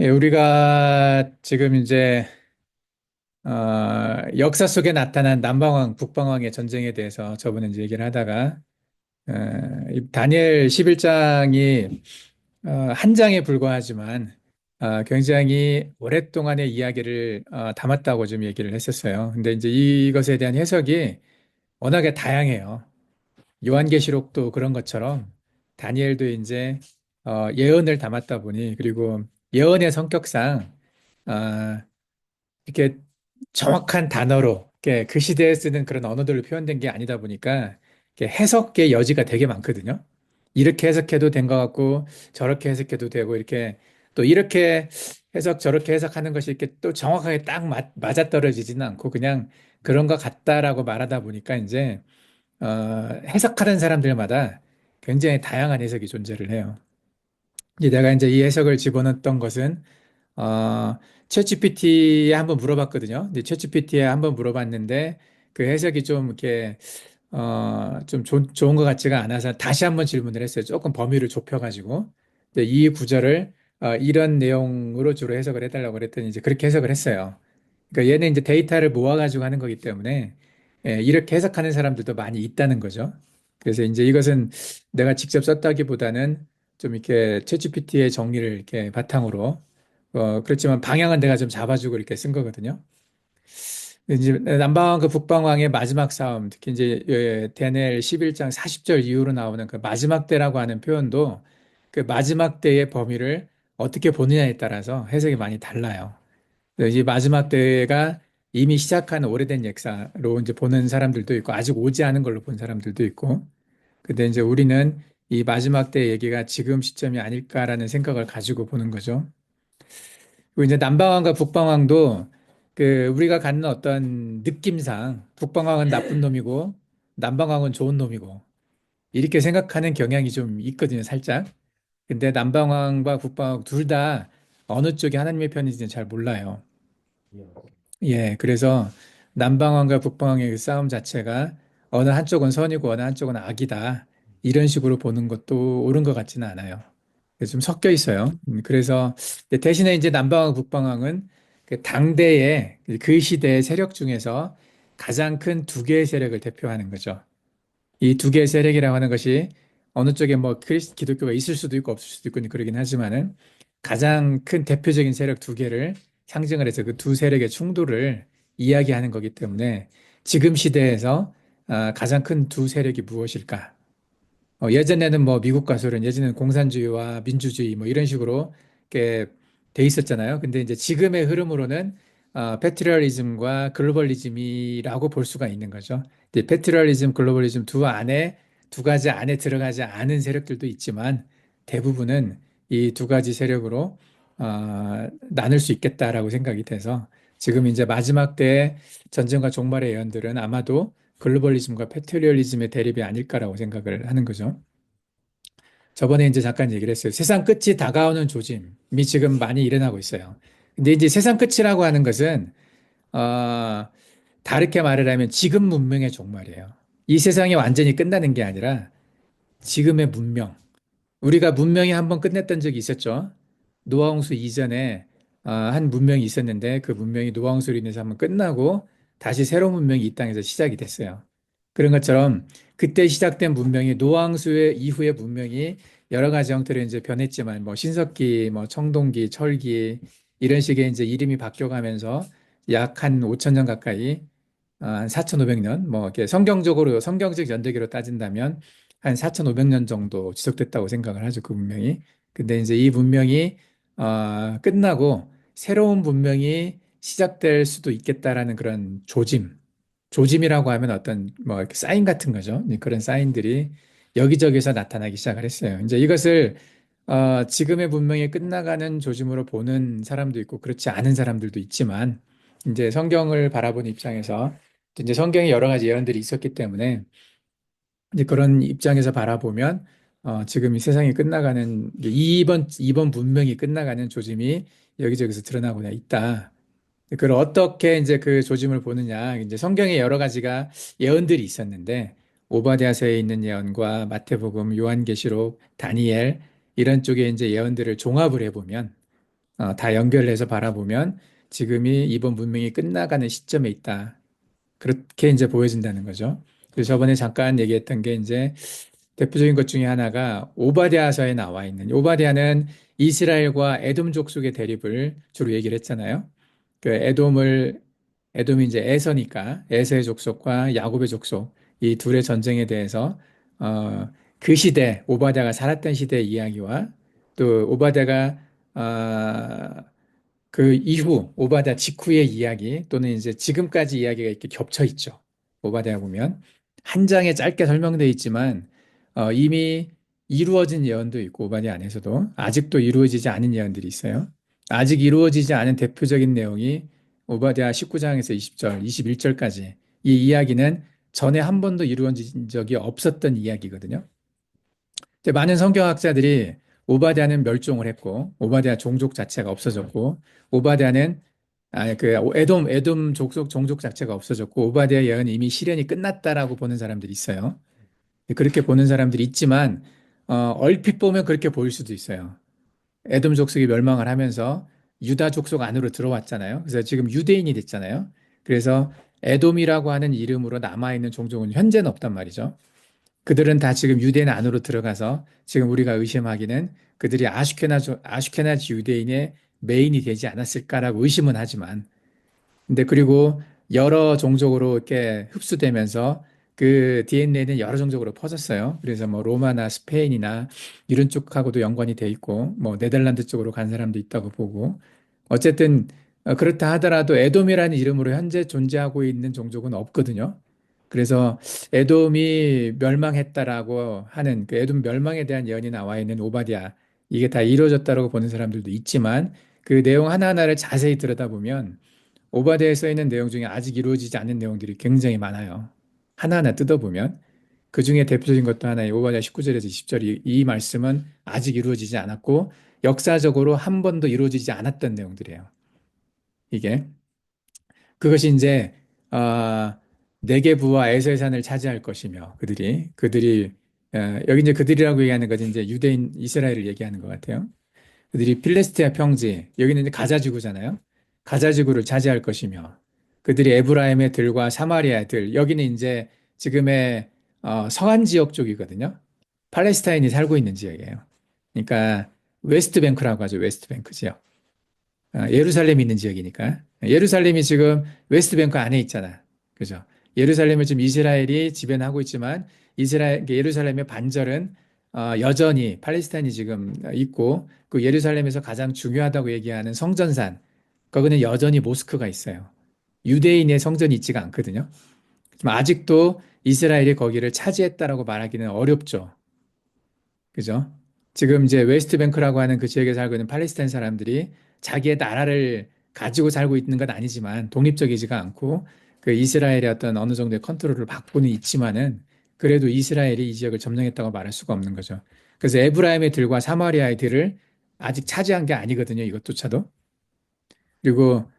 예, 우리가 지금 이제 역사 속에 나타난 남방왕, 북방왕의 전쟁에 대해서 저번에 이제 얘기를 하다가 이 다니엘 11장이 한 장에 불과하지만 굉장히 오랫동안의 이야기를 담았다고 좀 얘기를 했었어요. 근데 이제 이것에 대한 해석이 워낙에 다양해요. 요한계시록도 그런 것처럼 다니엘도 이제 예언을 담았다 보니 그리고 예언의 성격상 아, 이렇게 정확한 단어로 이렇게 그 시대에 쓰는 그런 언어들로 표현된 게 아니다 보니까 이렇게 해석의 여지가 되게 많거든요. 이렇게 해석해도 된 것 같고 저렇게 해석해도 되고 이렇게 또 이렇게 해석 저렇게 해석하는 것이 이렇게 또 정확하게 딱 맞아떨어지지는 않고 그냥 그런 것 같다라고 말하다 보니까 이제 해석하는 사람들마다 굉장히 다양한 해석이 존재를 해요. 이제 내가 이제 이 해석을 집어넣었던 것은 챗GPT에 한번 물어봤거든요. 근데 챗GPT에 한번 물어봤는데 그 해석이 좀 이렇게 좀 좋은 것 같지가 않아서 다시 한번 질문을 했어요. 조금 범위를 좁혀가지고. 근데 이 구절을 이런 내용으로 주로 해석을 해달라고 그랬더니 이제 그렇게 해석을 했어요. 그러니까 얘는 이제 데이터를 모아가지고 하는 거기 때문에 이렇게 해석하는 사람들도 많이 있다는 거죠. 그래서 이제 이것은 내가 직접 썼다기보다는 좀 이렇게 챗GPT의 정리를 이렇게 바탕으로 그렇지만 방향은 내가 좀 잡아주고 이렇게 쓴 거거든요. 이제 남방왕과 북방왕의 마지막 싸움, 특히 이제 다니엘 11장 40절 이후로 나오는 그 마지막 때라고 하는 표현도 그 마지막 때의 범위를 어떻게 보느냐에 따라서 해석이 많이 달라요. 그래서 이 마지막 때가 이미 시작한 오래된 역사로 이제 보는 사람들도 있고 아직 오지 않은 걸로 본 사람들도 있고 근데 이제 우리는 이 마지막 때 얘기가 지금 시점이 아닐까라는 생각을 가지고 보는 거죠. 그리고 이제 남방왕과 북방왕도 그 우리가 갖는 어떤 느낌상 북방왕은 나쁜 놈이고 남방왕은 좋은 놈이고 이렇게 생각하는 경향이 좀 있거든요, 살짝. 근데 남방왕과 북방왕 둘 다 어느 쪽이 하나님의 편인지는 잘 몰라요. 예, 그래서 남방왕과 북방왕의 그 싸움 자체가 어느 한쪽은 선이고 어느 한쪽은 악이다. 이런 식으로 보는 것도 옳은 것 같지는 않아요. 그래서 좀 섞여 있어요. 그래서 대신에 이제 남방왕, 북방왕은 그 당대의 그 시대의 세력 중에서 가장 큰 두 개의 세력을 대표하는 거죠. 이 두 개의 세력이라고 하는 것이 어느 쪽에 뭐 기독교가 있을 수도 있고 없을 수도 있고 그러긴 하지만은 가장 큰 대표적인 세력 두 개를 상징을 해서 그 두 세력의 충돌을 이야기하는 거기 때문에 지금 시대에서 가장 큰 두 세력이 무엇일까? 예전에는 뭐 미국과 소련, 예전에는 공산주의와 민주주의 뭐 이런 식으로 이렇게 돼 있었잖아요. 근데 이제 지금의 흐름으로는 패트리얼리즘과 글로벌리즘이라고 볼 수가 있는 거죠. 근데 패트리얼리즘, 글로벌리즘 두 가지 안에 들어가지 않은 세력들도 있지만 대부분은 이 두 가지 세력으로 나눌 수 있겠다라고 생각이 돼서 지금 이제 마지막 때의 전쟁과 종말의 예언들은 아마도 글로벌리즘과 패트리얼리즘의 대립이 아닐까라고 생각을 하는 거죠. 저번에 이제 잠깐 얘기를 했어요. 세상 끝이 다가오는 조짐이 지금 많이 일어나고 있어요. 근데 이제 세상 끝이라고 하는 것은, 어, 다르게 말을 하면 지금 문명의 종말이에요. 이 세상이 완전히 끝나는 게 아니라 지금의 문명. 우리가 문명이 한번 끝냈던 적이 있었죠. 노아홍수 이전에 한 문명이 있었는데 그 문명이 노아홍수로 인해서 한번 끝나고 다시 새로운 문명이 이 땅에서 시작이 됐어요. 그런 것처럼 그때 시작된 문명이 노아홍수 이후의 문명이 여러 가지 형태로 이제 변했지만 뭐 신석기, 뭐 청동기, 철기 이런 식의 이제 이름이 바뀌어가면서 약 한 5천 년 가까이 한 4,500년, 뭐, 이렇게 성경적 연대기로 따진다면 한 4,500년 정도 지속됐다고 생각을 하죠, 그 문명이. 근데 이제 이 문명이, 끝나고 새로운 문명이 시작될 수도 있겠다라는 그런 조짐이라고 하면 어떤, 뭐, 이렇게 사인 같은 거죠. 그런 사인들이 여기저기서 나타나기 시작을 했어요. 이제 이것을, 지금의 문명이 끝나가는 조짐으로 보는 사람도 있고, 그렇지 않은 사람들도 있지만, 이제 성경을 바라보는 입장에서 이제 성경에 여러 가지 예언들이 있었기 때문에 이제 그런 입장에서 바라보면 지금 이 세상이 끝나가는 이번 문명이 끝나가는 조짐이 여기저기서 드러나고 있다. 그걸 어떻게 이제 그 조짐을 보느냐. 이제 성경에 여러 가지가 예언들이 있었는데 오바댜서에 있는 예언과 마태복음, 요한계시록, 다니엘 이런 쪽에 이제 예언들을 종합을 해보면 다 연결해서 바라보면 지금이 이번 문명이 끝나가는 시점에 있다. 그렇게 이제 보여진다는 거죠. 그래서 저번에 잠깐 얘기했던 게 이제 대표적인 것 중에 하나가 오바댜서에 나와 있는 오바댜는 이스라엘과 에돔 족속의 대립을 주로 얘기를 했잖아요. 그 에돔이 이제 에서니까 에서의 족속과 야곱의 족속 이 둘의 전쟁에 대해서 그 시대 오바댜가 살았던 시대의 이야기와 또 오바댜가 그 이후 오바댜 직후의 이야기 또는 이제 지금까지 이야기가 이렇게 겹쳐 있죠. 오바댜 보면 한 장에 짧게 설명되어 있지만 이미 이루어진 예언도 있고 오바댜 안에서도 아직도 이루어지지 않은 예언들이 있어요. 아직 이루어지지 않은 대표적인 내용이 오바댜 19장에서 20절, 21절까지 이 이야기는 전에 한 번도 이루어진 적이 없었던 이야기거든요. 이제 많은 성경학자들이 오바댜는 멸종을 했고 오바댜 종족 자체가 없어졌고 오바댜는 그 에돔 종족 자체가 없어졌고 오바댜 예언이 이미 실현이 끝났다라고 보는 사람들이 있어요. 그렇게 보는 사람들이 있지만 얼핏 보면 그렇게 보일 수도 있어요. 에돔 족속이 멸망을 하면서 유다 족속 안으로 들어왔잖아요. 그래서 지금 유대인이 됐잖아요. 그래서 에돔이라고 하는 이름으로 남아있는 종족은 현재는 없단 말이죠. 그들은 다 지금 유대인 안으로 들어가서 지금 우리가 의심하기는 그들이 아슈케나지 유대인의 메인이 되지 않았을까라고 의심은 하지만 근데 그리고 여러 종족으로 이렇게 흡수되면서 그 DNA는 여러 종족으로 퍼졌어요. 그래서 뭐 로마나 스페인이나 이런 쪽하고도 연관이 돼 있고 뭐 네덜란드 쪽으로 간 사람도 있다고 보고 어쨌든 그렇다 하더라도 에돔이라는 이름으로 현재 존재하고 있는 종족은 없거든요. 그래서 에돔이 멸망했다라고 하는 그 에돔 멸망에 대한 예언이 나와 있는 오바댜 이게 다 이루어졌다라고 보는 사람들도 있지만 그 내용 하나하나를 자세히 들여다보면 오바댜에 써 있는 내용 중에 아직 이루어지지 않은 내용들이 굉장히 많아요. 하나하나 뜯어보면 그 중에 대표적인 것도 하나의 오바댜 19절에서 20절 이 말씀은 아직 이루어지지 않았고 역사적으로 한 번도 이루어지지 않았던 내용들이에요. 이게 그것이 이제 어, 네게부와 에서의 산을 차지할 것이며 그들이 여기 이제 그들이라고 얘기하는 것은 이제 유대인 이스라엘을 얘기하는 것 같아요. 그들이 필레스티아 평지, 여기는 이제 가자 지구잖아요. 가자 지구를 차지할 것이며, 그들이 에브라임의 들과 사마리아의 들, 여기는 이제 지금의 서안 지역 쪽이거든요. 팔레스타인이 살고 있는 지역이에요. 그러니까 웨스트뱅크라고 하죠. 웨스트뱅크 지역. 예루살렘이 있는 지역이니까. 예루살렘이 지금 웨스트뱅크 안에 있잖아. 그죠? 예루살렘을 지금 이스라엘이 지배하고 있지만 예루살렘의 반절은 여전히 팔레스타인이 지금 있고 그 예루살렘에서 가장 중요하다고 얘기하는 성전산 거기는 여전히 모스크가 있어요. 유대인의 성전이 있지가 않거든요. 아직도 이스라엘이 거기를 차지했다라고 말하기는 어렵죠. 그죠? 지금 이제 웨스트뱅크라고 하는 그 지역에 살고 있는 팔레스타인 사람들이 자기의 나라를 가지고 살고 있는 건 아니지만 독립적이지가 않고 그 이스라엘의 어떤 어느 정도의 컨트롤을 받고는 있지만은 그래도 이스라엘이 이 지역을 점령했다고 말할 수가 없는 거죠. 그래서 에브라임의 들과 사마리아의 들을 아직 차지한 게 아니거든요. 이것조차도. 그리고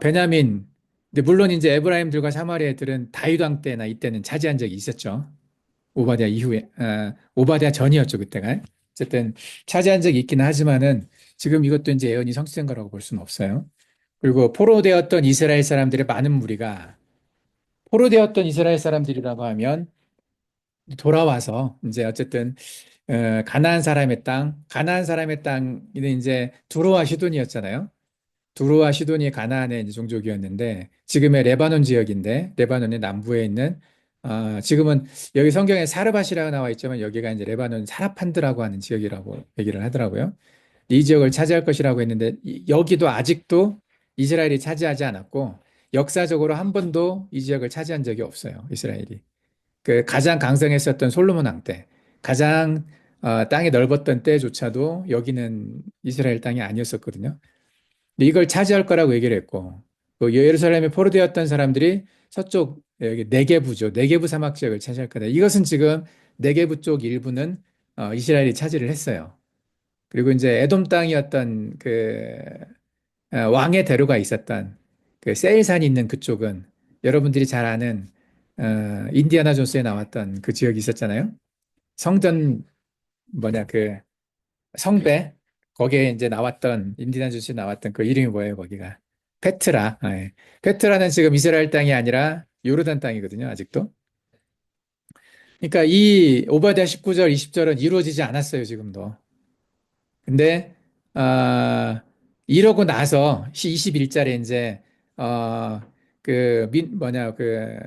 베냐민 근데 물론 이제 에브라임들과 사마리아의 들은 다윗 왕 때나 이때는 차지한 적이 있었죠. 오바댜 이후에, 오바댜 전이었죠, 그때가. 어쨌든 차지한 적이 있기는 하지만은 지금 이것도 이제 예언이 성취된 거라고 볼 수는 없어요. 그리고 포로되었던 이스라엘 사람들의 많은 무리가 포로되었던 이스라엘 사람들이라고 하면 돌아와서 이제 어쨌든 가나안 사람의 땅은 이제 두로와 시돈이었잖아요. 두로와 시돈이 가나안의 이제 종족이었는데 지금의 레바논 지역인데 레바논의 남부에 있는 지금은 여기 성경에 사르밧이라고 나와 있지만 여기가 이제 레바논 사라판드라고 하는 지역이라고 얘기를 하더라고요. 이 지역을 차지할 것이라고 했는데 여기도 아직도 이스라엘이 차지하지 않았고 역사적으로 한 번도 이 지역을 차지한 적이 없어요. 이스라엘이. 그 가장 강성했었던 솔로몬 왕 때, 가장 땅이 넓었던 때조차도 여기는 이스라엘 땅이 아니었었거든요. 근데 이걸 차지할 거라고 얘기를 했고, 또 예루살렘에 포로되었던 사람들이 서쪽 여기 네게부죠. 네게부 사막 지역을 차지할 거다. 이것은 지금 네게부 쪽 일부는 이스라엘이 차지를 했어요. 그리고 이제 에돔 땅이었던 그 왕의 대로가 있었던 그 세일산이 있는 그쪽은 여러분들이 잘 아는 인디아나 존스에 나왔던 그 지역이 있었잖아요. 성전 뭐냐 그 성배 거기에 이제 나왔던 인디나 존스 나왔던 그 이름이 뭐예요, 거기가? 페트라. 예. 페트라는 지금 이스라엘 땅이 아니라 요르단 땅이거든요, 아직도. 그러니까 이 오바댜 19절, 20절은 이루어지지 않았어요, 지금도. 근데 이러고 나서 21절에 이제 어, 뭐냐 그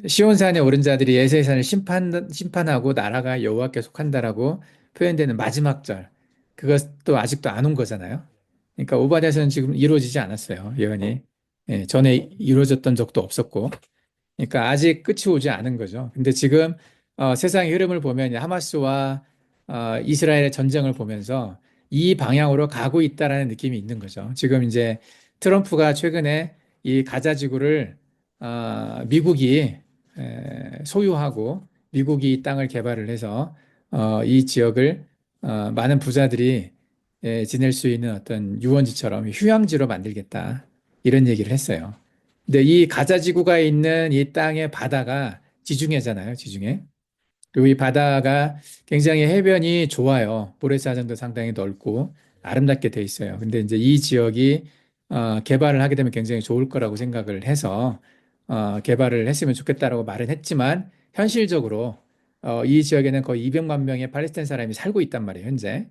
시온산에 오른 자들이 예세산을 심판하고 나라가 여호와께 속한다라고 표현되는 마지막 절. 그것도 아직도 안 온 거잖아요. 그러니까 오바댜서는 지금 이루어지지 않았어요, 예언이. 예, 전에 이루어졌던 적도 없었고. 그러니까 아직 끝이 오지 않은 거죠. 근데 지금 세상의 흐름을 보면 하마스와 이스라엘의 전쟁을 보면서 이 방향으로 가고 있다라는 느낌이 있는 거죠. 지금 이제 트럼프가 최근에 이 가자 지구를 미국이 소유하고 미국이 이 땅을 개발을 해서 이 지역을 많은 부자들이 지낼 수 있는 어떤 유원지처럼 휴양지로 만들겠다 이런 얘기를 했어요. 근데 이 가자 지구가 있는 이 땅의 바다가 지중해잖아요, 지중해. 그리고 이 바다가 굉장히 해변이 좋아요. 모래사장도 상당히 넓고 아름답게 돼 있어요. 근데 이제 이 지역이 개발을 하게 되면 굉장히 좋을 거라고 생각을 해서 개발을 했으면 좋겠다라고 말은 했지만 현실적으로 이 지역에는 거의 200만 명의 팔레스타인 사람이 살고 있단 말이에요, 현재.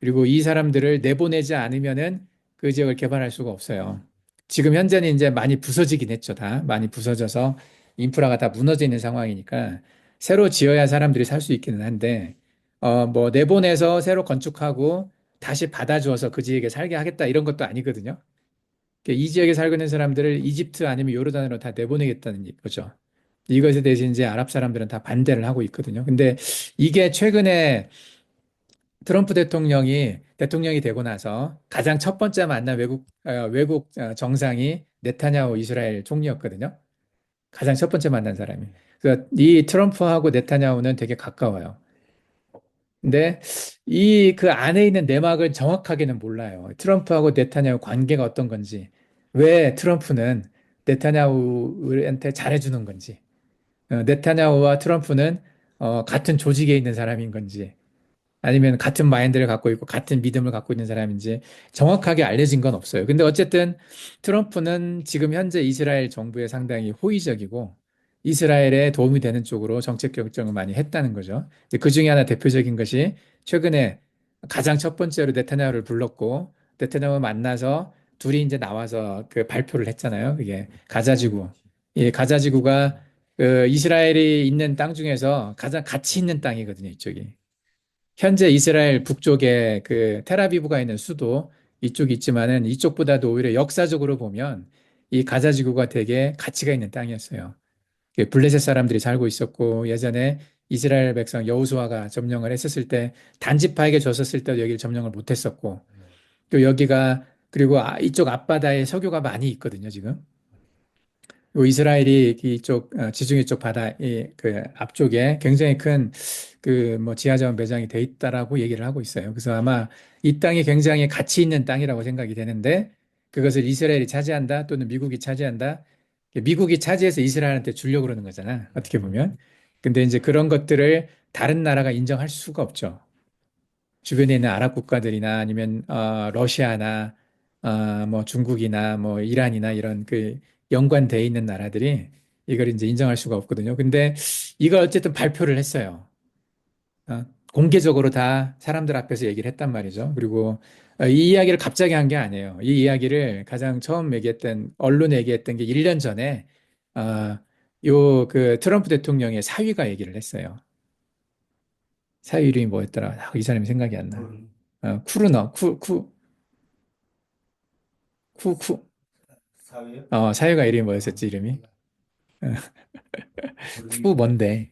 그리고 이 사람들을 내보내지 않으면은 그 지역을 개발할 수가 없어요. 지금 현재는 이제 많이 부서지긴 했죠, 다. 많이 부서져서 인프라가 다 무너져 있는 상황이니까 새로 지어야 사람들이 살 수 있기는 한데, 뭐 내보내서 새로 건축하고 다시 받아주어서 그 지역에 살게 하겠다 이런 것도 아니거든요. 그러니까 이 지역에 살고 있는 사람들을 이집트 아니면 요르단으로 다 내보내겠다는 거죠. 이것에 대해서 이제 아랍 사람들은 다 반대를 하고 있거든요. 근데 이게 최근에 트럼프 대통령이 되고 나서 가장 첫 번째 만난 외국 정상이 네타냐후 이스라엘 총리였거든요. 가장 첫 번째 만난 사람이. 그래서 이 트럼프하고 네타냐후는 되게 가까워요. 근데 이 그 안에 있는 내막을 정확하게는 몰라요. 트럼프하고 네타냐후 관계가 어떤 건지, 왜 트럼프는 네타냐후한테 잘해주는 건지, 네타냐후와 트럼프는 같은 조직에 있는 사람인 건지, 아니면 같은 마인드를 갖고 있고 같은 믿음을 갖고 있는 사람인지 정확하게 알려진 건 없어요. 근데 어쨌든 트럼프는 지금 현재 이스라엘 정부에 상당히 호의적이고 이스라엘에 도움이 되는 쪽으로 정책 결정을 많이 했다는 거죠. 그 중에 하나 대표적인 것이 최근에 가장 첫 번째로 네타냐후를 불렀고 네타냐후 만나서 둘이 이제 나와서 그 발표를 했잖아요. 그게 가자지구. 이 가자지구가 그 이스라엘이 있는 땅 중에서 가장 가치 있는 땅이거든요, 이쪽이. 현재 이스라엘 북쪽에 그 텔아비브가 있는 수도 이쪽이 있지만은 이쪽보다도 오히려 역사적으로 보면 이 가자 지구가 되게 가치가 있는 땅이었어요. 블레셋 사람들이 살고 있었고 예전에 이스라엘 백성 여호수아가 점령을 했었을 때 단지파에게 줬었을 때도 여기를 점령을 못했었고 또 여기가 그리고 이쪽 앞바다에 석유가 많이 있거든요, 지금. 요 이스라엘이 이쪽 지중해 쪽 바다 그 앞쪽에 굉장히 큰 그 뭐 지하자원 매장이 돼 있다라고 얘기를 하고 있어요. 그래서 아마 이 땅이 굉장히 가치 있는 땅이라고 생각이 되는데 그것을 이스라엘이 차지한다 또는 미국이 차지한다. 미국이 차지해서 이스라엘한테 주려고 그러는 거잖아. 어떻게 보면. 근데 이제 그런 것들을 다른 나라가 인정할 수가 없죠. 주변에 있는 아랍 국가들이나 아니면 러시아나 뭐 중국이나 뭐 이란이나 이런 그 연관돼 있는 나라들이 이걸 이제 인정할 수가 없거든요. 근데 이걸 어쨌든 발표를 했어요. 어, 공개적으로 다 사람들 앞에서 얘기를 했단 말이죠. 그리고 이 이야기를 갑자기 한 게 아니에요. 이 이야기를 가장 처음 얘기했던 언론에 얘기했던 게 1년 전에 요 그 트럼프 대통령의 사위가 얘기를 했어요. 사위 이름이 뭐였더라? 이 사람이 생각이 안 나. 쿠르너, 쿠. 사위가 이름이 뭐였었지, 이름이? 어, 쿠 뭔데?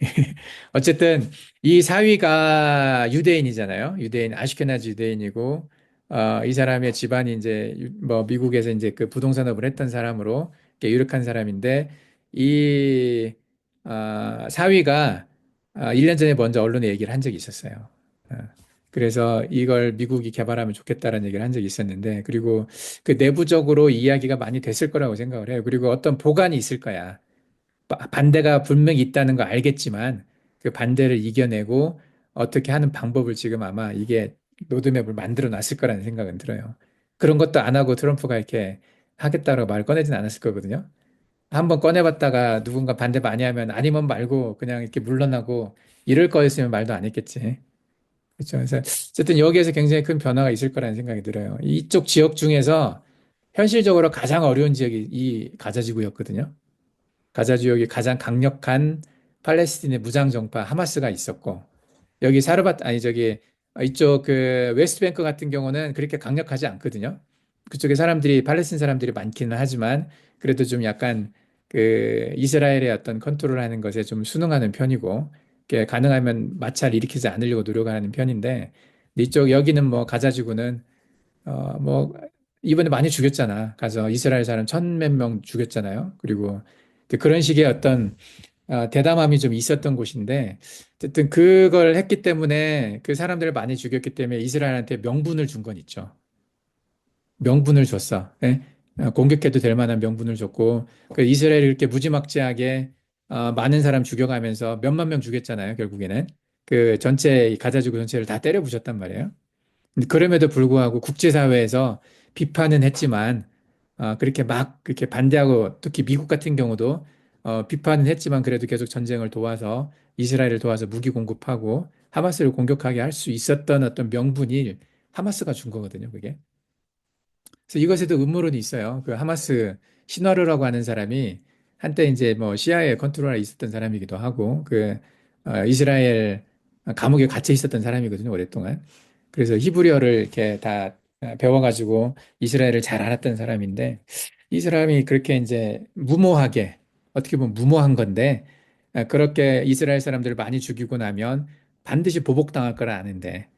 어쨌든, 이 사위가 유대인이잖아요. 유대인, 아슈케나즈 유대인이고, 이 사람의 집안이 이제, 뭐, 미국에서 이제 그 부동산업을 했던 사람으로, 이렇게 유력한 사람인데, 이, 사위가, 1년 전에 먼저 언론에 얘기를 한 적이 있었어요. 어, 그래서 이걸 미국이 개발하면 좋겠다라는 얘기를 한 적이 있었는데, 그리고 그 내부적으로 이야기가 많이 됐을 거라고 생각을 해요. 그리고 어떤 보관이 있을 거야. 반대가 분명히 있다는 거 알겠지만, 그 반대를 이겨내고 어떻게 하는 방법을 지금 아마 이게 로드맵을 만들어 놨을 거라는 생각은 들어요. 그런 것도 안 하고 트럼프가 이렇게 하겠다고 말 꺼내진 않았을 거거든요. 한번 꺼내봤다가 누군가 반대 많이 하면 아니면 말고 그냥 이렇게 물러나고 이럴 거였으면 말도 안 했겠지. 그렇죠. 그래서 어쨌든 여기에서 굉장히 큰 변화가 있을 거라는 생각이 들어요. 이쪽 지역 중에서 현실적으로 가장 어려운 지역이 이 가자 지구였거든요. 가자 지역이 가장 강력한 팔레스틴의 무장 정파 하마스가 있었고 여기 사르밧 아니 저기 이쪽 그 웨스트뱅크 같은 경우는 그렇게 강력하지 않거든요. 그쪽에 사람들이 팔레스틴 사람들이 많기는 하지만 그래도 좀 약간 그 이스라엘의 어떤 컨트롤하는 것에 좀 순응하는 편이고 이렇게 가능하면 마찰 일으키지 않으려고 노력하는 편인데 이쪽 여기는 뭐 가자지구는 뭐 이번에 많이 죽였잖아. 가서 이스라엘 사람 천 몇 명 죽였잖아요. 그리고 그런 식의 어떤 대담함이 좀 있었던 곳인데, 어쨌든 그걸 했기 때문에 그 사람들을 많이 죽였기 때문에 이스라엘한테 명분을 준 건 있죠. 명분을 줬어. 예? 공격해도 될 만한 명분을 줬고, 그 이스라엘이 이렇게 무지막지하게 많은 사람 죽여가면서 몇만 명 죽였잖아요, 결국에는. 그 전체, 이 가자지구 전체를 다 때려 부셨단 말이에요. 근데 그럼에도 불구하고 국제사회에서 비판은 했지만, 그렇게 막 그렇게 반대하고 특히 미국 같은 경우도 비판은 했지만 그래도 계속 전쟁을 도와서 이스라엘을 도와서 무기 공급하고 하마스를 공격하게 할 수 있었던 어떤 명분이 하마스가 준 거거든요, 그게. 그래서 이것에도 음모론이 있어요. 그 하마스 시나르라고 하는 사람이 한때 이제 뭐 CIA 컨트롤에 있었던 사람이기도 하고 이스라엘 감옥에 갇혀 있었던 사람이거든요, 오랫동안. 그래서 히브리어를 이렇게 다 배워가지고 이스라엘을 잘 알았던 사람인데 이 사람이 그렇게 이제 무모하게 어떻게 보면 무모한 건데 그렇게 이스라엘 사람들을 많이 죽이고 나면 반드시 보복당할 걸 아는데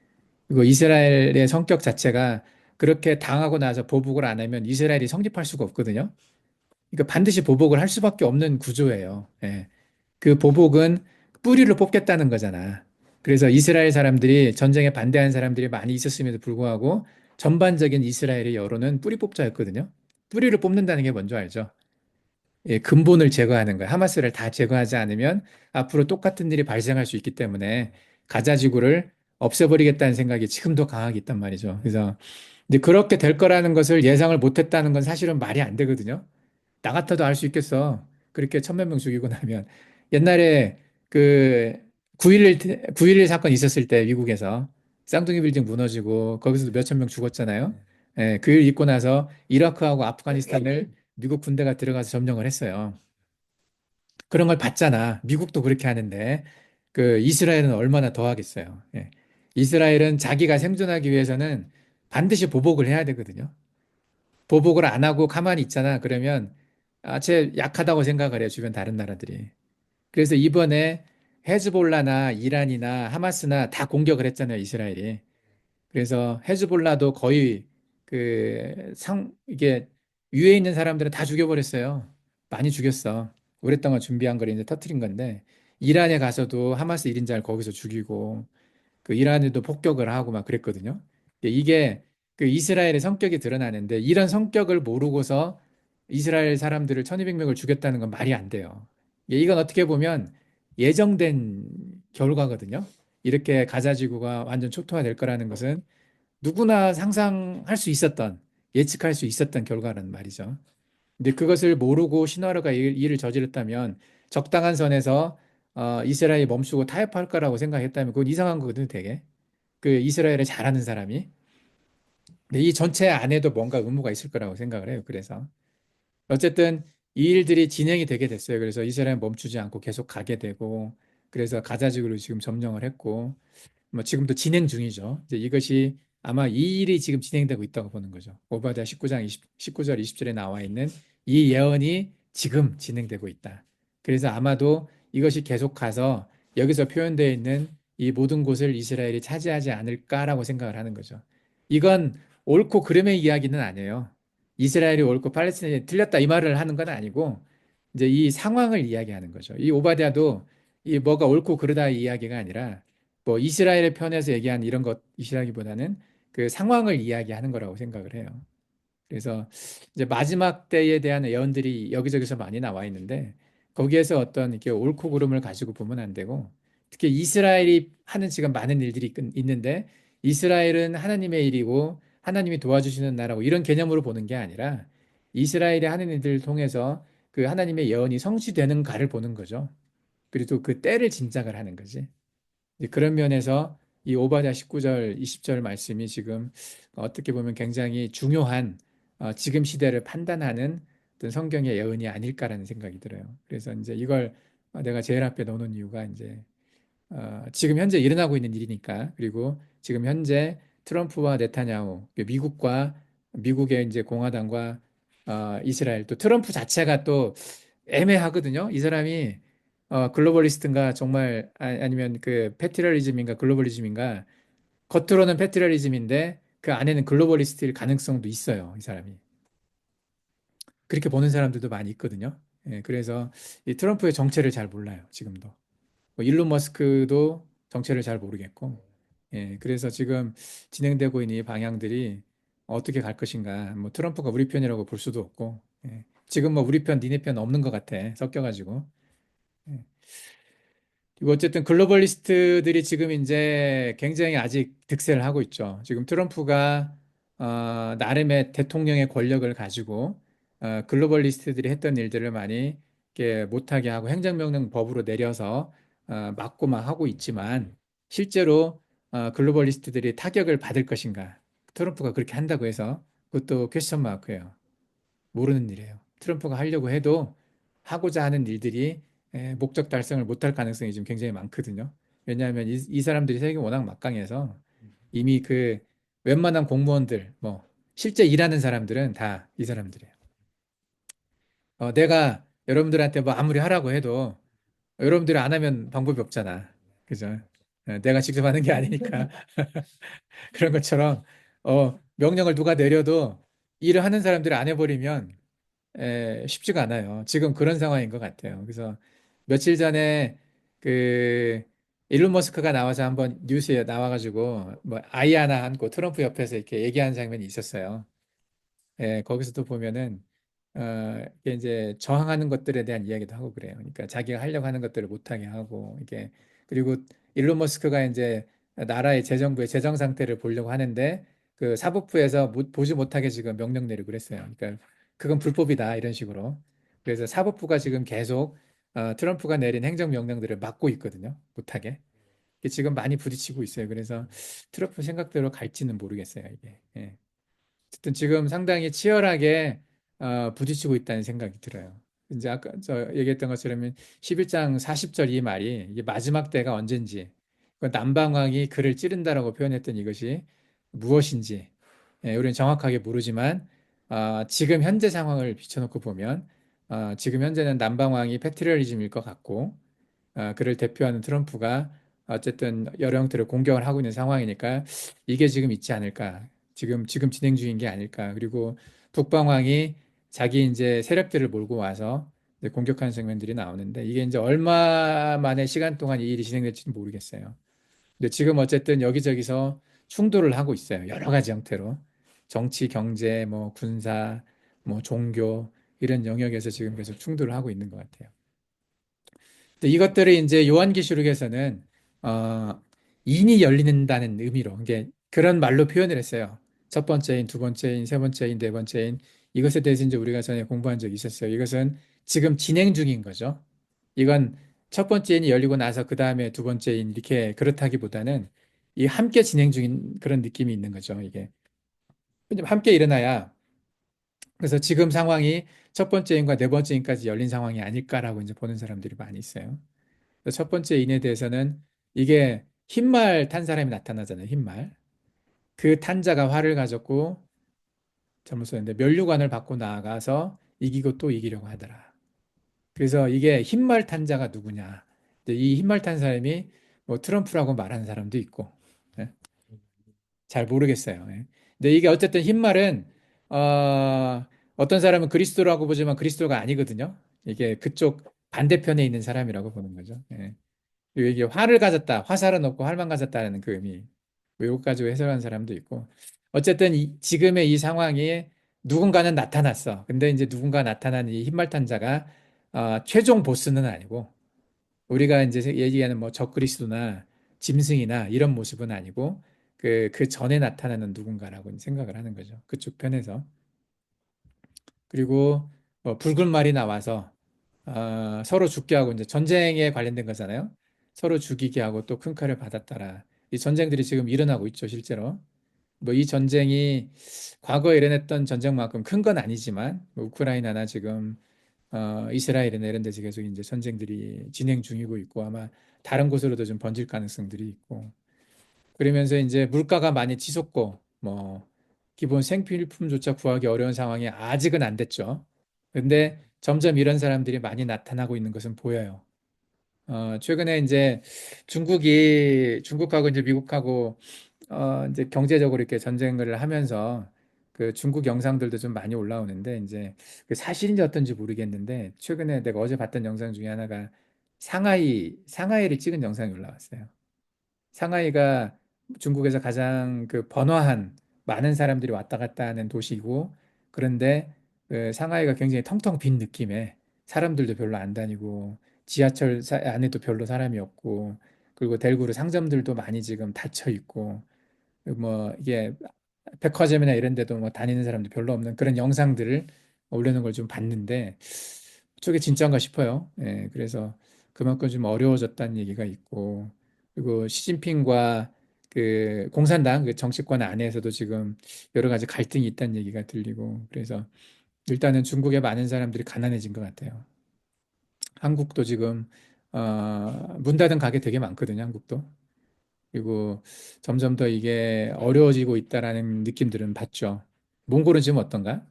그리고 이스라엘의 성격 자체가 그렇게 당하고 나서 보복을 안 하면 이스라엘이 성립할 수가 없거든요. 그러니까 반드시 보복을 할 수밖에 없는 구조예요. 예. 그 보복은 뿌리를 뽑겠다는 거잖아. 그래서 이스라엘 사람들이 전쟁에 반대하는 사람들이 많이 있었음에도 불구하고 전반적인 이스라엘의 여론은 뿌리 뽑자였거든요. 뿌리를 뽑는다는 게 뭔지 알죠? 예, 근본을 제거하는 거예요. 하마스를 다 제거하지 않으면 앞으로 똑같은 일이 발생할 수 있기 때문에 가자 지구를 없애버리겠다는 생각이 지금도 강하게 있단 말이죠. 그래서 근데 그렇게 될 거라는 것을 예상을 못했다는 건 사실은 말이 안 되거든요. 나 같아도 알 수 있겠어. 그렇게 천몇 명 죽이고 나면 옛날에 그 9.11 사건 있었을 때 미국에서 쌍둥이 빌딩 무너지고 거기서도 몇천 명 죽었잖아요. 예, 그 일 있고 나서 이라크하고 아프가니스탄을 미국 군대가 들어가서 점령을 했어요. 그런 걸 봤잖아. 미국도 그렇게 하는데 그 이스라엘은 얼마나 더 하겠어요. 예. 이스라엘은 자기가 생존하기 위해서는 반드시 보복을 해야 되거든요. 보복을 안 하고 가만히 있잖아. 그러면 쟤 약하다고 생각을 해요. 주변 다른 나라들이. 그래서 이번에 헤즈볼라나 이란이나 하마스나 다 공격을 했잖아요. 이스라엘이. 그래서 헤즈볼라도 거의 이게 위에 있는 사람들은 다 죽여버렸어요. 많이 죽였어. 오랫동안 준비한 걸 이제 터트린 건데, 이란에 가서도 하마스 1인자를 거기서 죽이고, 그 이란에도 폭격을 하고 막 그랬거든요. 이게 그 이스라엘의 성격이 드러나는데, 이런 성격을 모르고서 이스라엘 사람들을 1200명을 죽였다는 건 말이 안 돼요. 이건 어떻게 보면 예정된 결과거든요. 이렇게 가자 지구가 완전 초토화될 거라는 것은 누구나 상상할 수 있었던, 예측할 수 있었던 결과라는 말이죠. 근데 그것을 모르고 신화르가 일을 저질렀다면 적당한 선에서 이스라엘이 멈추고 타협할 거라고 생각했다면 그건 이상한 거거든요, 되게. 그 이스라엘을 잘하는 사람이. 근데 이 전체 안에도 뭔가 의무가 있을 거라고 생각을 해요. 그래서 어쨌든 이 일들이 진행이 되게 됐어요. 그래서 이스라엘 멈추지 않고 계속 가게 되고 그래서 가자지구를 지금 점령을 했고 뭐 지금도 진행 중이죠. 이제 이것이 아마 이 일이 지금 진행되고 있다고 보는 거죠. 오바댜 19장 19절 20절에 나와 있는 이 예언이 지금 진행되고 있다. 그래서 아마도 이것이 계속 가서 여기서 표현되어 있는 이 모든 곳을 이스라엘이 차지하지 않을까라고 생각을 하는 거죠. 이건 옳고 그름의 이야기는 아니에요. 이스라엘이 옳고 팔레스타인이 틀렸다 이 말을 하는 건 아니고 이제 이 상황을 이야기하는 거죠. 이 오바댜도 이 뭐가 옳고 그르다 이야기가 아니라 뭐 이스라엘의 편에서 얘기한 이런 것이라기보다는 그 상황을 이야기하는 거라고 생각을 해요. 그래서 이제 마지막 때에 대한 예언들이 여기저기서 많이 나와 있는데 거기에서 어떤 이렇게 옳고 그름을 가지고 보면 안 되고 특히 이스라엘이 하는 지금 많은 일들이 있는데 이스라엘은 하나님의 일이고 하나님이 도와주시는 나라고 이런 개념으로 보는 게 아니라 이스라엘의 하는 일들을 통해서 그 하나님의 예언이 성취되는가를 보는 거죠. 그리고 또 그 때를 짐작을 하는 거지. 이제 그런 면에서 이 오바댜 19절, 20절 말씀이 지금 어떻게 보면 굉장히 중요한 지금 시대를 판단하는 어떤 성경의 예언이 아닐까라는 생각이 들어요. 그래서 이제 이걸 내가 제일 앞에 넣어놓은 이유가 이제 지금 현재 일어나고 있는 일이니까. 그리고 지금 현재 트럼프와 네타냐후, 미국과 미국의 이제 공화당과 이스라엘 또 트럼프 자체가 또 애매하거든요. 이 사람이 글로벌리스트인가 정말 아니면 그 패트리얼리즘인가 글로벌리즘인가 겉으로는 패트리얼리즘인데 그 안에는 글로벌리스트일 가능성도 있어요. 이 사람이. 그렇게 보는 사람들도 많이 있거든요. 예, 그래서 이 트럼프의 정체를 잘 몰라요. 지금도. 뭐 일론 머스크도 정체를 잘 모르겠고, 예, 그래서 지금 진행되고 있는 이 방향들이 어떻게 갈 것인가, 뭐 트럼프가 우리 편이라고 볼 수도 없고, 예, 지금 뭐 우리 편, 니네 편 없는 것 같아, 섞여가지고. 예. 그리고 어쨌든 글로벌리스트들이 지금 이제 굉장히 아직 득세를 하고 있죠. 지금 트럼프가 나름의 대통령의 권력을 가지고 글로벌리스트들이 했던 일들을 많이 이렇게 못하게 하고 행정명령 법으로 내려서 막고 막 하고 있지만 실제로 글로벌리스트들이 타격을 받을 것인가? 트럼프가 그렇게 한다고 해서 그것도 퀘스천 마크예요. 모르는 일이에요. 트럼프가 하려고 해도 하고자 하는 일들이 목적 달성을 못할 가능성이 지금 굉장히 많거든요. 왜냐하면 이 사람들이 세계 워낙 막강해서 이미 그 웬만한 공무원들, 뭐 실제 일하는 사람들은 다 이 사람들이에요. 내가 여러분들한테 뭐 아무리 하라고 해도 여러분들이 안 하면 방법이 없잖아. 그죠? 내가 직접 하는 게 아니니까. 그런 것처럼 명령을 누가 내려도 일을 하는 사람들이 안 해버리면 쉽지가 않아요. 지금 그런 상황인 것 같아요. 그래서 며칠 전에 그 일론 머스크가 나와서 한번 뉴스에 나와가지고 뭐 아이 하나 안고 트럼프 옆에서 이렇게 얘기하는 장면이 있었어요. 거기서도 보면은 이게 이제 저항하는 것들에 대한 이야기도 하고 그래요. 그러니까 자기가 하려고 하는 것들을 못하게 하고 이게 그리고 일론 머스크가 이제 나라의 재정부의 재정 상태를 보려고 하는데 그 사법부에서 보지 못하게 지금 명령 내리고 그랬어요. 그러니까 그건 불법이다 이런 식으로. 그래서 사법부가 지금 계속 트럼프가 내린 행정 명령들을 막고 있거든요. 못하게. 이게 지금 많이 부딪히고 있어요. 그래서 트럼프 생각대로 갈지는 모르겠어요. 이게. 예. 어쨌든 지금 상당히 치열하게 부딪히고 있다는 생각이 들어요. 이제 아까 저 얘기했던 것처럼 11장 40절 이 말이 이게 마지막 때가 언젠지 그 남방왕이 그를 찌른다라고 표현했던 이것이 무엇인지 우리는 정확하게 모르지만 지금 현재 상황을 비춰놓고 보면 지금 현재는 남방왕이 패트리얼리즘일 것 같고 그를 대표하는 트럼프가 어쨌든 여러 형태로 공격을 하고 있는 상황이니까 이게 지금 있지 않을까. 지금 진행 중인 게 아닐까. 그리고 북방황이 자기 이제 세력들을 몰고 와서 이제 공격하는 장면들이 나오는데 이게 이제 얼마 만의 시간 동안 이 일이 진행될지는 모르겠어요. 근데 지금 어쨌든 여기저기서 충돌을 하고 있어요. 여러 가지 형태로. 정치, 경제, 뭐 군사, 뭐 종교 이런 영역에서 지금 계속 충돌을 하고 있는 것 같아요. 근데 이것들을 이제 요한계시록에서는 어, 인이 열린다는 의미로 이게 그런 말로 표현을 했어요. 첫 번째인, 두 번째인, 세 번째인, 네 번째인 이것에 대해서 이제 우리가 전에 공부한 적이 있었어요. 이것은 지금 진행 중인 거죠. 이건 첫 번째인이 열리고 나서 그 다음에 두 번째인 이렇게 그렇다기보다는 이 함께 진행 중인 그런 느낌이 있는 거죠. 이게 왜냐면 함께 일어나야 그래서 지금 상황이 첫 번째인과 네 번째인까지 열린 상황이 아닐까라고 이제 보는 사람들이 많이 있어요. 첫 번째 인에 대해서는 이게 흰말 탄 사람이 나타나잖아요. 흰말. 그 탄자가 활을 가졌고 잘못 썼는데 면류관을 받고 나아가서 이기고 또 이기려고 하더라. 그래서 이게 흰말 탄 자가 누구냐? 근데 이 흰말 탄 사람이 뭐 트럼프라고 말하는 사람도 있고 예? 잘 모르겠어요. 예. 근데 이게 어쨌든 흰말은 어떤 사람은 그리스도라고 보지만 그리스도가 아니거든요. 이게 그쪽 반대편에 있는 사람이라고 보는 거죠. 예. 그리고 이게 화를 가졌다, 화살은 없고 활만 가졌다는 그 의미. 외국 가지고 해석하는 사람도 있고. 어쨌든 지금의 이 상황이 누군가는 나타났어. 근데 이제 누군가 나타난 이 흰말탄 자가 최종 보스는 아니고 우리가 이제 얘기하는 뭐 적그리스도나 짐승이나 이런 모습은 아니고 그 전에 나타나는 누군가라고 생각을 하는 거죠. 그쪽 편에서. 그리고 붉은 말이 나와서 서로 죽게 하고 이제 전쟁에 관련된 거잖아요. 서로 죽이게 하고 또 큰 칼을 받았더라. 이 전쟁들이 지금 일어나고 있죠, 실제로. 뭐 이 전쟁이 과거에 일어났던 전쟁만큼 큰 건 아니지만 뭐 우크라이나나 지금 이스라엘이나 이런 데서 계속 이제 전쟁들이 진행 중이고 있고 아마 다른 곳으로도 좀 번질 가능성들이 있고 그러면서 이제 물가가 많이 치솟고 뭐 기본 생필품조차 구하기 어려운 상황이 아직은 안 됐죠. 근데 점점 이런 사람들이 많이 나타나고 있는 것은 보여요. 최근에 이제 중국하고 이제 미국하고 이제 경제적으로 이렇게 전쟁을 하면서 그 중국 영상들도 좀 많이 올라오는데 이제 그 사실인지 어떤지 모르겠는데 최근에 내가 어제 봤던 영상 중에 하나가 상하이를 찍은 영상이 올라왔어요. 상하이가 중국에서 가장 그 번화한 많은 사람들이 왔다 갔다 하는 도시이고 그런데 그 상하이가 굉장히 텅텅 빈 느낌에 사람들도 별로 안 다니고 안에도 별로 사람이 없고 그리고 델구르 상점들도 많이 지금 닫혀 있고 뭐 이게 백화점이나 이런 데도 뭐 다니는 사람도 별로 없는 그런 영상들을 올리는 걸 좀 봤는데 저게 진짜인가 싶어요. 예, 그래서 그만큼 좀 어려워졌다는 얘기가 있고 그리고 시진핑과 그 공산당 그 정치권 안에서도 지금 여러 가지 갈등이 있다는 얘기가 들리고 그래서 일단은 중국의 많은 사람들이 가난해진 것 같아요. 한국도 지금 문 닫은 가게 되게 많거든요, 한국도. 그리고 점점 더 이게 어려워지고 있다라는 느낌들은 받죠. 몽골은 지금 어떤가?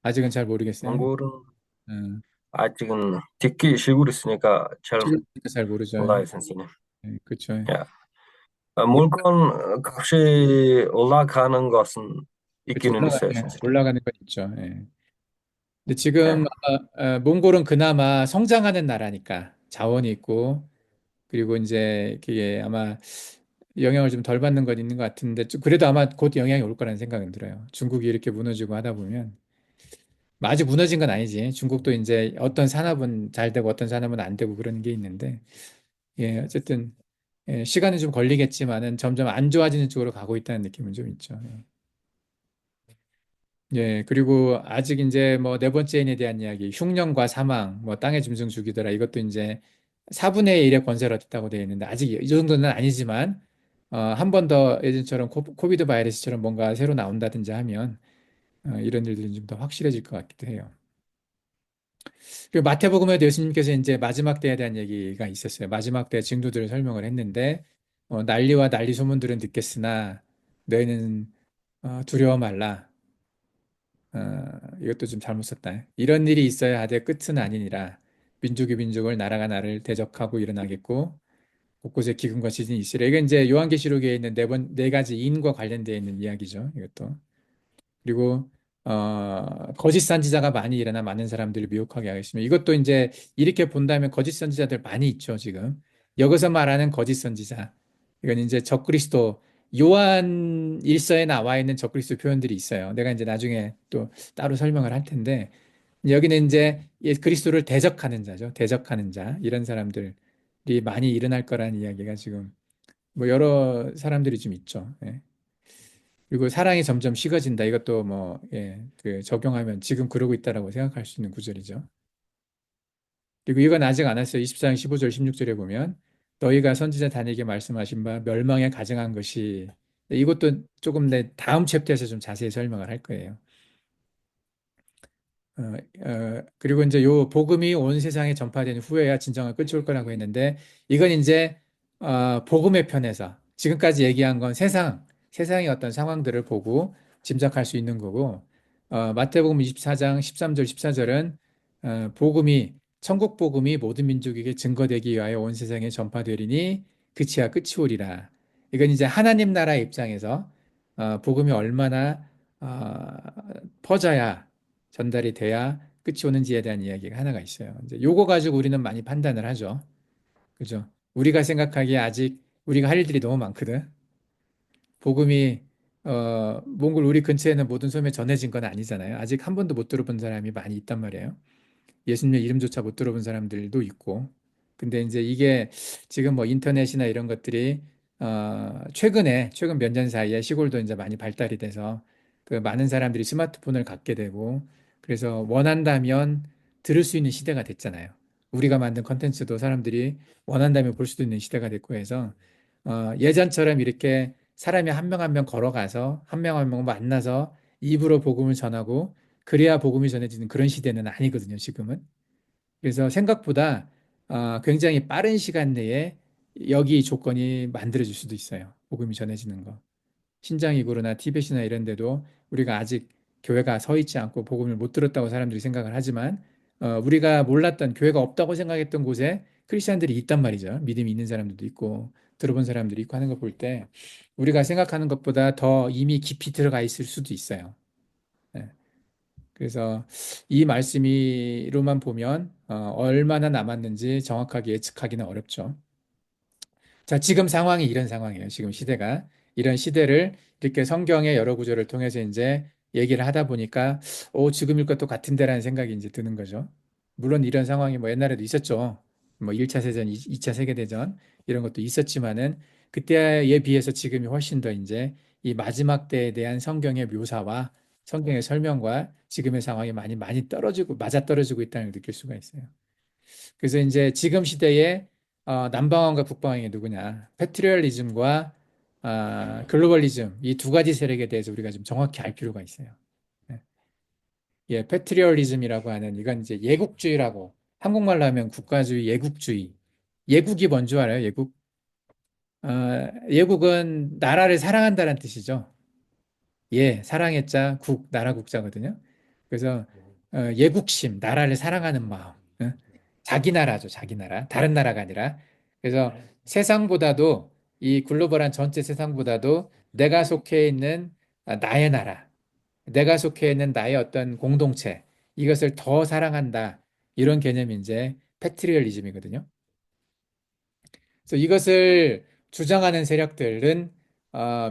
아직은 잘 모르겠어요. 몽골은 음, 아직은 듣기 쉬고 있으니까 잘 지금부터 잘 모르죠. 몰라요, 선생님. 그렇죠. 야, 물건 값이 올라가는 것은 그렇죠. 있기는 있어요, 선생님. 올라가는 건 있죠. 예. 근데 지금 예. 몽골은 그나마 성장하는 나라니까 자원이 있고 그리고 이제 그게 아마 영향을 좀 덜 받는 건 있는 것 같은데 그래도 아마 곧 영향이 올 거라는 생각은 들어요. 중국이 이렇게 무너지고 하다 보면 뭐 아직 무너진 건 아니지. 중국도 이제 어떤 산업은 잘 되고 어떤 산업은 안 되고 그런 게 있는데 예, 어쨌든 시간은 좀 걸리겠지만은 점점 안 좋아지는 쪽으로 가고 있다는 느낌은 좀 있죠. 예. 예, 그리고 아직 이제 뭐 네 번째 인에 대한 이야기, 흉년과 사망, 뭐 땅의 짐승 죽이더라. 이것도 이제 4분의 1의 권세를 얻었다고 되어 있는데 아직 이 정도는 아니지만 한 번 더 예전처럼 코비드 바이러스처럼 뭔가 새로 나온다든지 하면 이런 일들이 좀 더 확실해질 것 같기도 해요. 그리고 마태복음에도 예수님께서 이제 마지막 때에 대한 얘기가 있었어요. 마지막 때 징조들을 설명을 했는데 난리와 난리 소문들은 듣겠으나 너희는 두려워 말라. 이것도 좀 잘못 썼다. 이런 일이 있어야 하되 끝은 아니니라. 민족이 민족을 나라가 나를 대적하고 일어나겠고 곳곳에 기근과 지진이 있으리라. 이게 이제 요한계시록에 있는 네 가지 인과 관련되어 있는 이야기죠. 이것도. 그리고 거짓 선지자가 많이 일어나 많은 사람들을 미혹하게 하겠습니다. 이것도 이제 이렇게 본다면 거짓 선지자들 많이 있죠, 지금. 여기서 말하는 거짓 선지자. 이건 이제 적그리스도 요한 일서에 나와 있는 적그리스도 표현들이 있어요. 내가 이제 나중에 또 따로 설명을 할 텐데 여기는 이제 그리스도를 대적하는 자죠. 대적하는 자. 이런 사람들이 많이 일어날 거라는 이야기가 지금 뭐 여러 사람들이 좀 있죠. 예. 그리고 사랑이 점점 식어진다. 이것도 뭐, 예, 그 적용하면 지금 그러고 있다라고 생각할 수 있는 구절이죠. 그리고 이건 아직 안 왔어요. 24장 15절, 16절에 보면 너희가 선지자 다니에게 말씀하신 바 멸망에 가증한 것이 이것도 조금 내 다음 챕터에서 좀 자세히 설명을 할 거예요. 어, 그리고 이제 요 복음이 온 세상에 전파된 후에야 진정한 끝이 올 거라고 했는데 이건 이제 복음의 편에서 지금까지 얘기한 건 세상의 어떤 상황들을 보고 짐작할 수 있는 거고 마태복음 24장 13절 14절은 천국 복음이 모든 민족에게 증거되기 위하여 온 세상에 전파되리니 그치야 끝이 오리라. 이건 이제 하나님 나라 입장에서 복음이 얼마나 어, 퍼져야 전달이 돼야 끝이 오는지에 대한 이야기가 하나가 있어요. 이제 요거 가지고 우리는 많이 판단을 하죠. 그죠? 우리가 생각하기에 아직 우리가 할 일들이 너무 많거든. 복음이 몽골 우리 근처에는 모든 소문에 전해진 건 아니잖아요. 아직 한 번도 못 들어본 사람이 많이 있단 말이에요. 예수님의 이름조차 못 들어본 사람들도 있고 근데 이제 이게 지금 뭐 인터넷이나 이런 것들이 최근 몇 년 사이에 시골도 이제 많이 발달이 돼서 그 많은 사람들이 스마트폰을 갖게 되고 그래서 원한다면 들을 수 있는 시대가 됐잖아요. 우리가 만든 컨텐츠도 사람들이 원한다면 볼 수도 있는 시대가 됐고 해서 예전처럼 이렇게 사람이 한 명 한 명 걸어가서 한 명 한 명 만나서 입으로 복음을 전하고 그래야 복음이 전해지는 그런 시대는 아니거든요, 지금은. 그래서 생각보다 굉장히 빠른 시간 내에 여기 조건이 만들어질 수도 있어요. 복음이 전해지는 거. 신장이구르나 티벳이나 이런 데도 우리가 아직 교회가 서 있지 않고 복음을 못 들었다고 사람들이 생각을 하지만 우리가 몰랐던 교회가 없다고 생각했던 곳에 크리스천들이 있단 말이죠. 믿음이 있는 사람들도 있고 들어본 사람들이 있고 하는 거 볼 때 우리가 생각하는 것보다 더 이미 깊이 들어가 있을 수도 있어요. 네. 그래서 이 말씀이로만 보면 얼마나 남았는지 정확하게 예측하기는 어렵죠. 자, 지금 상황이 이런 상황이에요. 지금 시대가. 이런 시대를 이렇게 성경의 여러 구절을 통해서 이제 얘기를 하다 보니까, 지금일 것도 같은데라는 생각이 이제 드는 거죠. 물론 이런 상황이 뭐 옛날에도 있었죠. 뭐 1차 세전, 2차 세계대전 이런 것도 있었지만은 그때에 비해서 지금이 훨씬 더 이제 이 마지막 때에 대한 성경의 묘사와 성경의 설명과 지금의 상황이 많이 떨어지고, 맞아떨어지고 있다는 걸 느낄 수가 있어요. 그래서 이제 지금 시대에 남방안과 북방안이 누구냐? 패트리얼리즘과 글로벌리즘 이 두 가지 세력에 대해서 우리가 좀 정확히 알 필요가 있어요. 예, 예, 패트리얼리즘이라고 하는 이건 이제 예국주의라고 한국말로 하면 국가주의, 예국주의. 예국이 뭔 줄 알아요? 예국? 예국은 나라를 사랑한다는 뜻이죠. 예, 사랑의 자, 나라 국자거든요. 그래서 예국심, 나라를 사랑하는 마음. 자기 나라죠, 자기 나라. 다른 나라가 아니라. 그래서 세상보다도 이 글로벌한 전체 세상보다도 내가 속해 있는 나의 나라, 내가 속해 있는 나의 어떤 공동체, 이것을 더 사랑한다. 이런 개념이 이제 패트리얼리즘이거든요. 그래서 이것을 주장하는 세력들은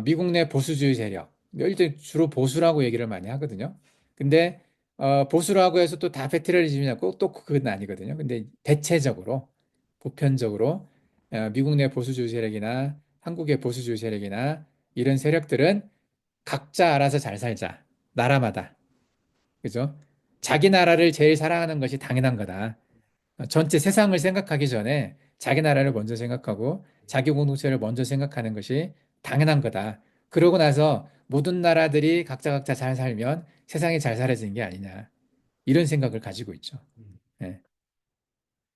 미국 내 보수주의 세력, 일단 주로 보수라고 얘기를 많이 하거든요. 근데 보수라고 해서 또 다 페트럴리즘이냐 또 그건 아니거든요. 근데 대체적으로 보편적으로 미국 내 보수주의 세력이나 한국의 보수주의 세력이나 이런 세력들은 각자 알아서 잘 살자. 나라마다. 그죠? 자기 나라를 제일 사랑하는 것이 당연한 거다. 전체 세상을 생각하기 전에 자기 나라를 먼저 생각하고 자기 공동체를 먼저 생각하는 것이 당연한 거다. 그러고 나서 모든 나라들이 각자 잘 살면 세상이 잘 살아지는 게 아니냐. 이런 생각을 가지고 있죠. 예.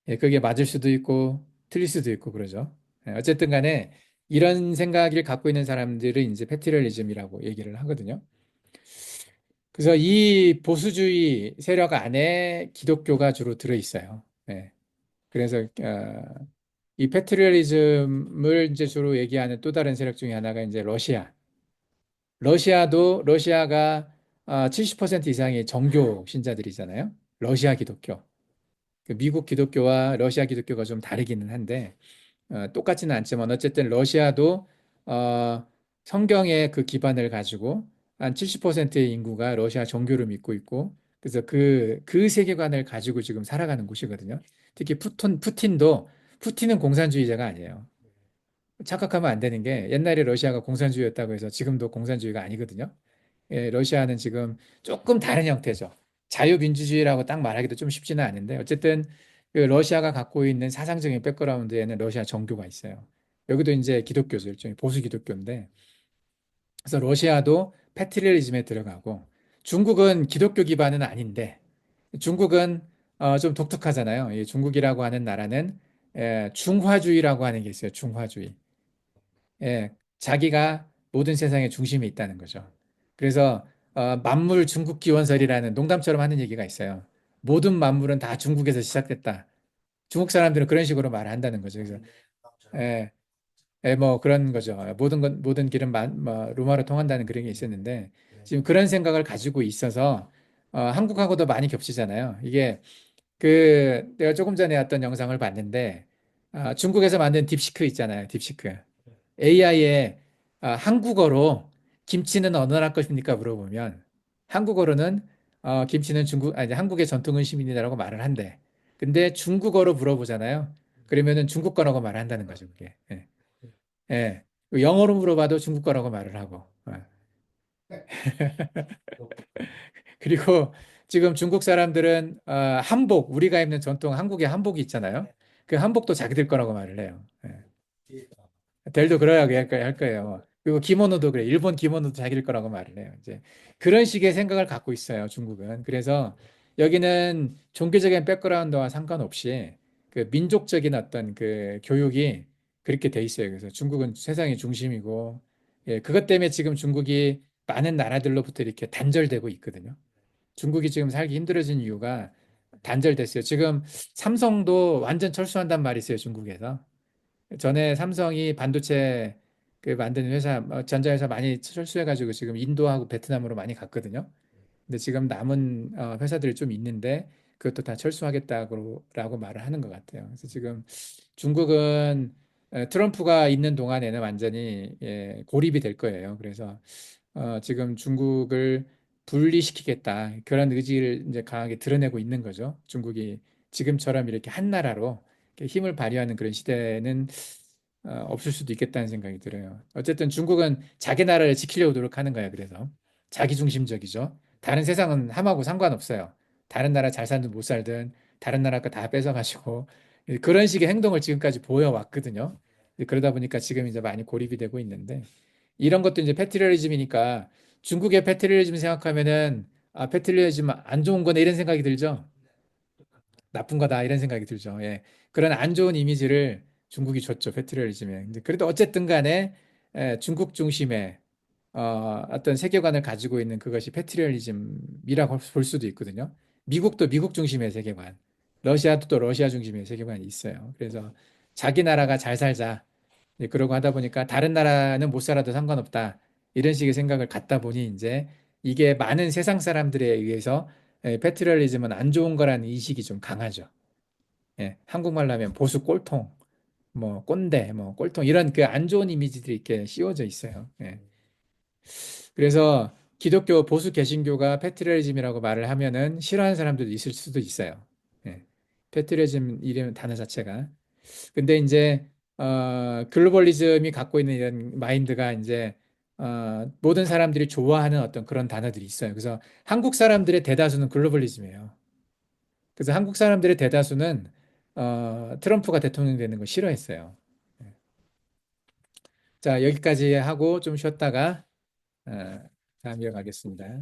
예, 그게 맞을 수도 있고 틀릴 수도 있고 그러죠. 예, 어쨌든 간에 이런 생각을 갖고 있는 사람들을 이제 패트리얼리즘이라고 얘기를 하거든요. 그래서 이 보수주의 세력 안에 기독교가 주로 들어 있어요. 예. 그래서 이 패트리얼리즘을 이제 주로 얘기하는 또 다른 세력 중에 하나가 이제 러시아. 러시아가 70% 이상의 정교 신자들이잖아요. 러시아 기독교. 그 미국 기독교와 러시아 기독교가 좀 다르기는 한데 똑같지는 않지만 어쨌든 러시아도 어, 성경의 그 기반을 가지고 한 70%의 인구가 러시아 종교를 믿고 있고 그래서 그 세계관을 가지고 지금 살아가는 곳이거든요. 특히 푸틴은 공산주의자가 아니에요. 착각하면 안 되는 게 옛날에 러시아가 공산주의였다고 해서 지금도 공산주의가 아니거든요. 예, 러시아는 지금 조금 다른 형태죠. 자유민주주의라고 딱 말하기도 좀 쉽지는 않은데 어쨌든 그 러시아가 갖고 있는 사상적인 백그라운드에는 러시아 정교가 있어요. 여기도 이제 기독교죠. 일종의 보수 기독교인데 그래서 러시아도 패트리얼리즘에 들어가고 중국은 기독교 기반은 아닌데 중국은 좀 독특하잖아요. 이 중국이라고 하는 나라는 중화주의라고 하는 게 있어요. 중화주의. 예, 자기가 모든 세상의 중심에 있다는 거죠. 그래서 만물 중국 기원설이라는 농담처럼 하는 얘기가 있어요. 모든 만물은 다 중국에서 시작됐다. 중국 사람들은 그런 식으로 말을 한다는 거죠. 그래서 예, 뭐 그런 거죠. 모든 길은 뭐 로마로 통한다는 그런 게 있었는데 지금 그런 생각을 가지고 있어서 한국하고도 많이 겹치잖아요. 이게 내가 조금 전에 어떤 영상을 봤는데 중국에서 만든 딥시크 있잖아요. 딥시크. AI에 한국어로 김치는 어느 나라 것입니까? 물어보면 한국어로는 김치는 아니 한국의 전통 음식입니다라고 말을 한대. 근데 중국어로 물어보잖아요. 그러면은 중국 거라고 말을 한다는 거죠, 그게. 예. 예. 영어로 물어봐도 중국 거라고 말을 하고. 그리고 지금 중국 사람들은 한복, 우리가 입는 전통 한국의 한복이 있잖아요. 그 한복도 자기들 거라고 말을 해요. 예. 델도 그래야 할 거예요. 그리고 기모노도 그래. 일본 기모노도 자기들 거라고 말을 해요. 이제 그런 식의 생각을 갖고 있어요, 중국은. 그래서 여기는 종교적인 백그라운드와 상관없이 그 민족적인 어떤 그 교육이 그렇게 돼 있어요. 그래서 중국은 세상의 중심이고, 예, 그것 때문에 지금 중국이 많은 나라들로부터 이렇게 단절되고 있거든요. 중국이 지금 살기 힘들어진 이유가 단절됐어요. 지금 삼성도 완전 철수한단 말이 있어요, 중국에서. 전에 삼성이 반도체 그 만드는 회사, 전자회사 많이 철수해가지고 지금 인도하고 베트남으로 많이 갔거든요. 근데 지금 남은 회사들이 좀 있는데 그것도 다 철수하겠다고 말을 하는 것 같아요. 그래서 지금 중국은 트럼프가 있는 동안에는 완전히 예, 고립이 될 거예요. 그래서 지금 중국을 분리시키겠다 그런 의지를 이제 강하게 드러내고 있는 거죠. 중국이 지금처럼 이렇게 한 나라로 이렇게 힘을 발휘하는 그런 시대는 없을 수도 있겠다는 생각이 들어요. 어쨌든 중국은 자기 나라를 지키려고 노력하는 거예요. 그래서 자기 중심적이죠. 다른 세상은 함하고 상관없어요. 다른 나라 잘 살든 못 살든 다른 나라 거 다 뺏어가지고 그런 식의 행동을 지금까지 보여왔거든요. 그러다 보니까 지금 이제 많이 고립이 되고 있는데 이런 것도 이제 패트리어리즘이니까 중국의 패트리어리즘 생각하면은 패트리어리즘 안 좋은 거네 이런 생각이 들죠. 나쁜 거다 이런 생각이 들죠. 예. 그런 안 좋은 이미지를 중국이 줬죠. 패트리어리즘에. 근데 그래도 어쨌든 간에 중국 중심의 어떤 세계관을 가지고 있는 그것이 패트리어리즘이라고 볼 수도 있거든요. 미국도 미국 중심의 세계관, 러시아도 또 러시아 중심의 세계관이 있어요. 그래서 자기 나라가 잘 살자. 그러고 하다 보니까 다른 나라는 못 살아도 상관없다. 이런 식의 생각을 갖다 보니 이제 이게 많은 세상 사람들에 의해서 패트리어리즘은 안 좋은 거라는 인식이 좀 강하죠. 예, 한국말로 하면 보수 꼴통, 뭐 꼰대, 뭐 꼴통 이런 그 안 좋은 이미지들이 이렇게 씌워져 있어요. 예. 그래서 기독교 보수 개신교가 패트리어리즘이라고 말을 하면은 싫어하는 사람들도 있을 수도 있어요. 예. 패트리어리즘 이름 단어 자체가. 근데 이제 글로벌리즘이 갖고 있는 이런 마인드가 이제 모든 사람들이 좋아하는 어떤 그런 단어들이 있어요. 그래서 한국 사람들의 대다수는 글로벌리즘이에요. 그래서 한국 사람들의 대다수는 트럼프가 대통령 되는 거 싫어했어요. 자, 여기까지 하고 좀 쉬었다가 다음 이어가겠습니다.